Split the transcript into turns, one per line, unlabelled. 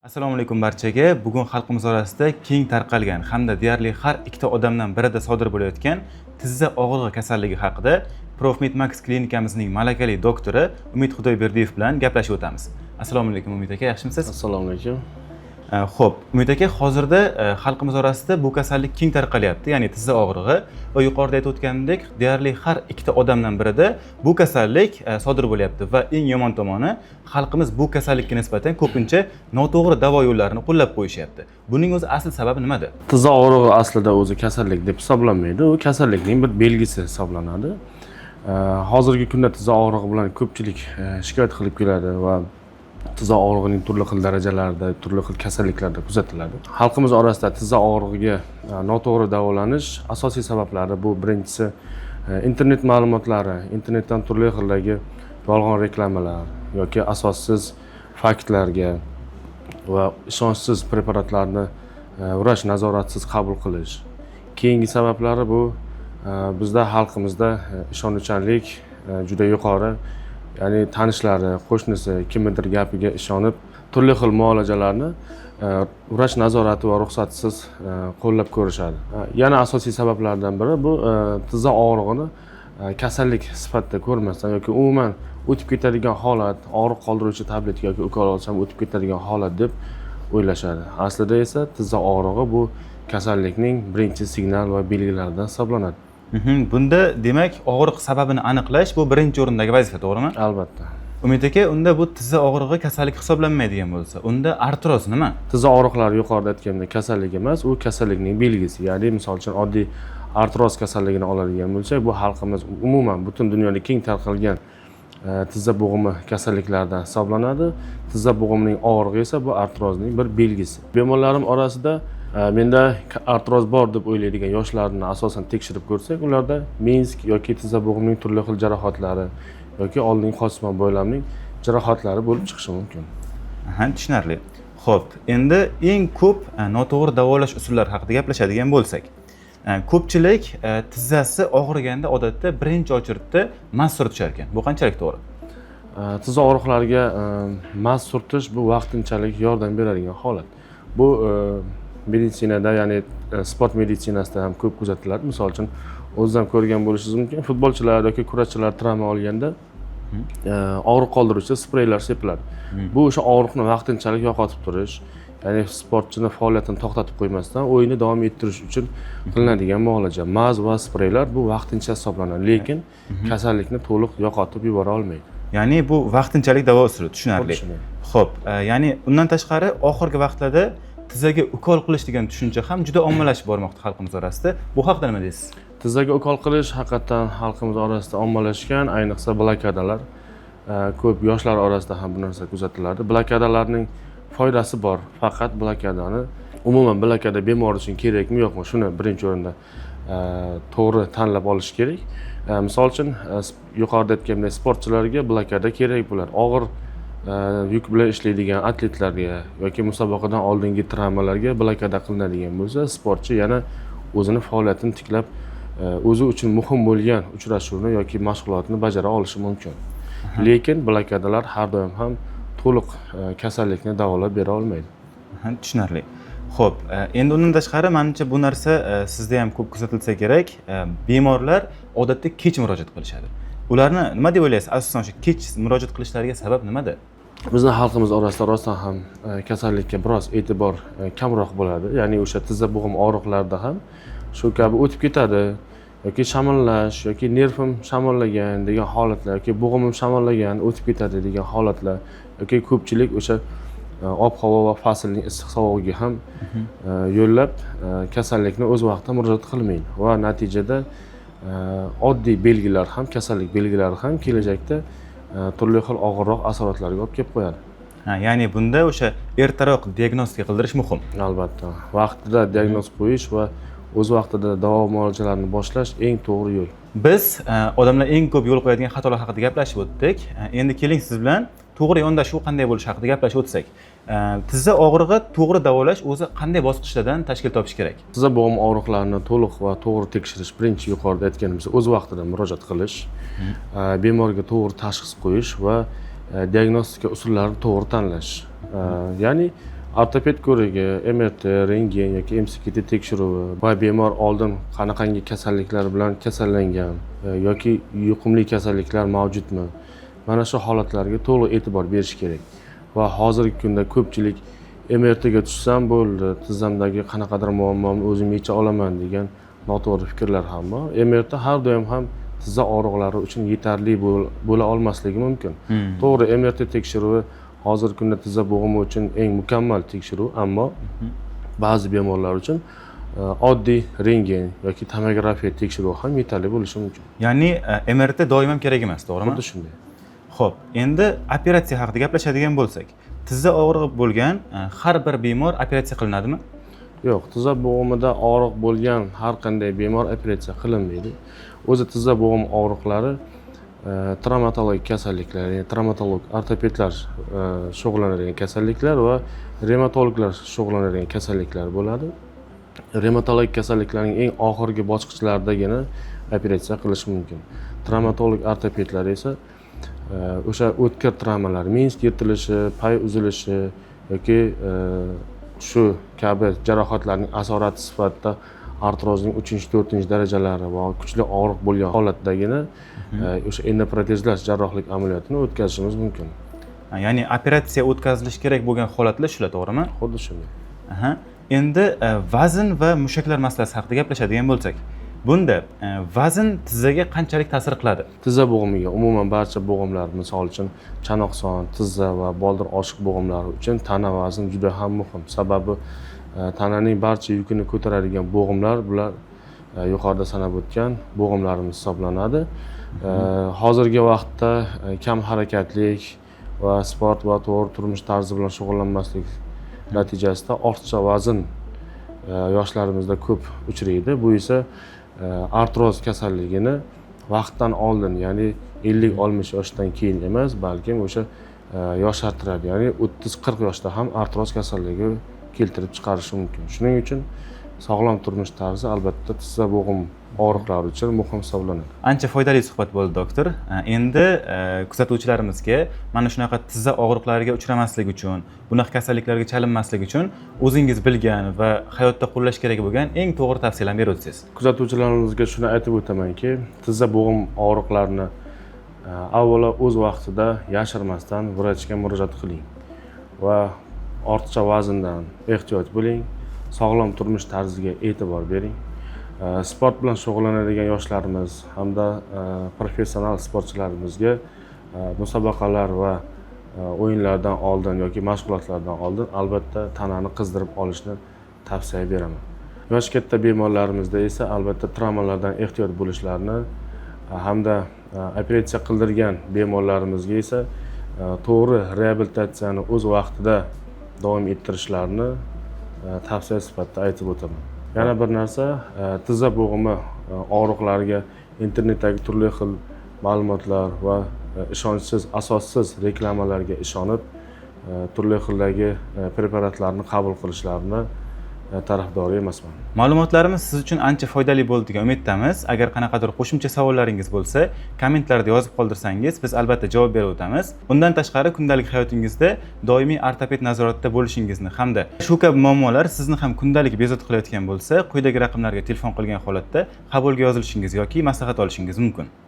Assalomu alaykum barchaga. Bugun xalqimiz orasida keng tarqalgan hamda deyarli har ikkita odamdan birida sodir bo'layotgan tizza og'rig'i kasalligi haqida Profmed Max klinikamizning malakali doktori Umid Xudoyberdiyev bilan gaplashib o'tamiz. Assalomu alaykum Umid aka, yaxshimisiz?
Assalomu alaykum.
Xo'p, Umid aka, hozirda xalqimiz orasida bu kasallik keng tarqalyapti, ya'ni tizza og'rig'i va yuqorida aytib o'tganimdek, deyarli har ikkita odamdan birida bu kasallik sodir bo'lyapti va eng yomon tomoni, xalqimiz bu kasallikka nisbatan ko'pincha noto'g'ri davo yo'llarini qo'llab qo'yishyapti. Buning o'zi asl sababi nimada?
Tizza og'rig'i aslida o'zi kasallik deb hisoblanmaydi. U kasallikning bir belgisi hisoblanadi. Hozirgi kunda tizza og'rig'i bilan ko'pchilik shikoyat qilib keladi va tizza og'rig'ining turli xil darajalarida, turli xil kasalliklarda kuzatiladi. Xalqimiz orasida tizza og'rig'iga noto'g'ri davolanish asosiy sabablari bu birinchisi internet ma'lumotlari, internetdan turli xildagi yolg'on reklamalar yoki asossiz faktlarga va ishonchsiz preparatlarni vrach nazoratsiz qabul qilish. Keyingi sabablari bu bizda xalqimizda ishonuvchanlik juda yuqori. Ya'ni tanishlari, qo'shnisi kimnidir gapiga ishonib, turli xil muolajalarni vrach nazorati va ruxsatsiz qo'llab ko'rishadi. Yana asosiy sabablardan biri bu tizza og'rig'ini kasallik sifatida ko'rmasdan yoki umuman o'tib ketadigan holat, og'riq qoldiruvchi tabletka yoki ukol olsam o'tib ketadigan holat deb o'ylashadi. Aslida esa tizza og'rig'i bu kasallikning birinchi signal va belgilaridan hisoblanadi.
Bunda demak og'riq sababini aniqlash bu birinchi o'rindagi vazifa, to'g'rimi?
Albatta.
Umid aka, unda bu tizza og'rig'i kasallik hisoblanmaydigan bo'lsa, unda artroz nima?
Tizza og'riqlari yuqorida aytganimdek kasallik emas, u kasallikning belgisi. Ya'ni misol uchun oddiy artroz kasalligini oladigan bo'lsak, bu xalqimiz umuman butun dunyoda keng tarqalgan tizza bo'g'imi kasalliklaridan hisoblanadi. Tizza bo'g'imining og'rig'i esa bu artrozning bir belgisi. Bemorlarim orasida menda artroz bor deb o'ylaydigan yoshlarni asosan tekshirib ko'rsak, ularda mensk yoki tizza bo'g'imining turli xil jarohatlari yoki oldingi qosma bo'ylamning jarohatlari bo'lib chiqishi mumkin.
Tushunarli. Xo'p, endi eng ko'p noto'g'ri davolash usullari haqida gaplashadigan bo'lsak, ko'pchilik tizzasi og'riganda odatda birinchi ochiribda mas surtishar ekan. Bu qanchalik to'g'ri?
Tizza og'riqlariga mas surtish bu vaqtinchalik yordam beradigan holat. Bu meditsinada, ya'ni sport meditsinasida ham ko'p kuzatiladi. Misol uchun o'zingizam ko'rgan bo'lishingiz mumkin. Futbolchilar yoki kurashchilar travma olganda og'riq qoldiruvchi spreylar sepiladi. Bu o'sha og'riqni vaqtinchalik yo'qotib turish, ya'ni sportchini faoliyatini to'xtatib qo'ymasdan o'yinni davom ettirish uchun qilinadigan muolaja. Maz va spreylar bu vaqtincha hisoblanadi, lekin kasallikni to'liq yo'qotib yubora olmaydi.
Ya'ni bu vaqtinchalik davo usuli, tushunarli. Xo'p, ya'ni undan tashqari oxirgi vaqtlarda tizzaga ukol qilish degan tushuncha ham juda ommalashib bormoqda xalqimiz orasida. Bu haqida nima deysiz?
Tizzaga ukol qilish haqiqatan xalqimiz orasida ommalashgan, ayniqsa blokadalar. Ko'p yoshlar orasida ham bu narsa kuzatiladi. Blokadalarning foydasi bor, faqat blokadani umuman blokada bemor uchun kerakmi yo'qmi, shuni birinchi o'rinda to'g'ri tanlab olish kerak. Misol uchun yuqorida aytganimdek sportchilarga blokada kerak bo'ladi. Og'ir yuk bilan ishlaydigan atletlarga yoki musobaqadan oldingi travmalarga blokada qilinadigan bo'lsa, sportchi yana o'zini faoliyatini tiklab, o'zi uchun muhim bo'lgan uchrashuvni yoki mashg'ulotni bajara olishi mumkin. Lekin blokadalar har doim ham to'liq kasallikni davolab bera olmaydi.
Tushunarli. Xo'p, endi undan tashqari menimcha bu narsa sizda ham ko'p kuzatilsa kerak. Bemorlar odatda kech murojaat qilishadi. Ularni nima deb o'ylaysiz? Asosan shu kech murojaat qilishlariga sabab nimada?
Bizning xalqimiz orasida rostdan ham kasallikka biroz e'tibor kamroq bo'ladi. Ya'ni o'sha tizza bo'g'im og'riqlarida ham shu kabi o'tib ketadi yoki shamollash yoki nervim shamollagan degan holatlar yoki bo'g'imim shamollagan o'tib ketadi degan holatlar yoki ko'pchilik o'sha ob-havo va faslning issiq-sovug'iga ham yo'llab kasallikni o'z vaqtida murojaat qilmaydi va natijada oddiy belgilar ham, kasallik belgilari ham kelajakda turli xil og'irroq asoratlarga olib kelib qo'yadi.
Ya'ni bunda o'sha ertaroq diagnostika qildirish muhim.
Albatta, vaqtida diagnoz qo'yish va o'z vaqtida davo muolajalarini boshlash eng to'g'ri yo'l.
Biz odamlar eng ko'p yo'l qo'yadigan xatolar haqida gaplashib o'tdik. Endi keling siz bilan to'g'ri yondashuv qanday bo'lishi haqida gaplashib o'tsak. Tizza og'rig'i to'g'ri davolash o'zi qanday bosqichlardan tashkil topishi kerak?
Tizza bo'g'im og'riqlarini to'liq va to'g'ri tekshirish, birinchi yuqorida aytganimiz o'z vaqtida murojaat qilish, bemorga to'g'ri tashxis qo'yish va diagnostika usullarini to'g'ri tanlash. Ya'ni Ortoped ko'rigi, MRT, rentgen yoki MCT tekshiruvi va bemor oldin qanaqangi kasalliklar bilan kasallangan yoki yuqumli kasalliklar mavjudmi? Mana shu holatlarga to'liq e'tibor berish kerak. Va hozirgi kunda ko'pchilik MRT ga tushsam bo'ldi, tizzamdagi qanaqadir muammoni o'zim yecha olaman degan noto'g'ri fikrlar ham bor. MRT har doim ham tizza og'riqlari uchun yetarli bo'la olmasligi mumkin. To'g'ri, MRT tekshiruvi hozirgi kunda tizza bo'g'imi uchun eng mukammal tekshiruv, ammo ba'zi bemorlar uchun oddiy rentgen yoki tomografiya tekshiruvi ham yetarli bo'lishi mumkin.
Ya'ni MRT doim ham kerak emas, to'g'rimi?
Xuddi shunday.
Xo'p, endi operatsiya haqida gaplashadigan bo'lsak, tizza og'rig'i bo'lgan har bir bemor operatsiya qilinadimi?
Yo'q, tizza bo'g'imida og'riq bo'lgan har qanday bemor operatsiya qilinmaydi. O'zi tizza bo'g'im og'riqlari travmatologik kasalliklar, ya'ni travmatolog ortopedlar shug'ullanadigan kasalliklar va revmatologlar shug'ullanadigan kasalliklar bo'ladi. Revmatologik kasalliklarning eng oxirgi bosqichlaridagina operatsiya qilish mumkin. Travmatolog ortopedlar esa o'sha o'tkir travmalar, minsk yirtilishi, pay uzilishi yoki shu kabi jarohatlarning asorati sifatida artrozning 3-4 darajalari va kuchli og'riq bo'lgan holatdagina o'sha endoprotezlash jarrohlik amaliyotini o'tkazishimiz mumkin.
Ya'ni operatsiya o'tkazilishi kerak bo'lgan holatlar shular, to'g'rimi?
Xuddi shunday.
Endi vazn va mushaklar masalasi haqida gaplashadigan bo'lsak, bunda vazn tizzaga qanchalik ta'sir qiladi?
Tizza bo'g'imiga, umuman barcha bo'g'imlar, misol uchun chanoqson, tizza va boldir oshiq bo'g'imlari uchun tana vazni juda ham muhim. Sababi tananing barcha yukini ko'taradigan bo'g'imlar bular yuqorida sanab o'tgan bo'g'imlarimiz hisoblanadi. Hozirgi vaqtda kam harakatlik va sport va to'g'ri turmush tarzi bilan shug'ullanmaslik natijasida ortiqcha vazn yoshlarimizda ko'p uchraydi. Bu esa artroz kasalligini vaqtdan oldin, ya'ni 50-60 yoshdan keyin emas, balkim o'sha yoshartiradi. Ya'ni 30-40 yoshda ham artroz kasalligi keltirib chiqarishi mumkin. Shuning uchun sog'lom turmush tarzi albatta tizza bo'g'im og'riqlari uchun muhim hisoblanadi.
Ancha foydali suhbat bo'ldi, doktor. Endi kuzatuvchilarimizga mana shunaqa tizza og'riqlariga uchramaslik uchun, bunaqa kasalliklarga chalinmaslik uchun o'zingiz bilgan va hayotda qo'llash kerak bo'lgan eng to'g'ri tavsiyalarni berib o'tsangiz.
Kuzatuvchilarimizga shuni aytib o'tamanki, tizza bo'g'im og'riqlarini avvalo o'z vaqtida yashirmasdan vrachga murojaat qiling va ortiqcha vazndan ehtiyot bo'ling, sog'lom turmush tarziga e'tibor bering. Sport bilan shug'ullanadigan yoshlarimiz hamda professional sportchilarimizga musobaqalar va o'yinlardan oldin yoki mashg'ulotlardan oldin albatta tanani qizdirib olishni tavsiya beraman. Yosh katta bemorlarimizda esa albatta travmalardan ehtiyot bo'lishlarini hamda operatsiya qildirgan bemorlarimizga esa to'g'ri reabilitatsiyani o'z vaqtida davom ettirishlarini tavsiya sifatida aytib o'taman. Yana bir narsa, tizza bo'g'imi og'riqlariga internetdagi turli xil ma'lumotlar va ishonchsiz, asossiz reklamalarga ishonib, turli xildagi preparatlarni qabul qilishlarini tarafdori emasman.
Ma'lumotlarimiz siz uchun ancha foydali bo'ldi degan umiddamiz. Agar qanaqadir qo'shimcha savollaringiz bo'lsa, kommentlarda yozib qoldirsangiz, biz albatta javob berib o'tamiz. Undan tashqari kundalik hayotingizda doimiy ortoped nazoratida bo'lishingizni hamda shu kabi muammolar sizni ham kundalik bezovta qilayotgan bo'lsa, quyidagi raqamlarga telefon qilgan holatda qabulga yozilishingiz yoki maslahat olishingiz mumkin.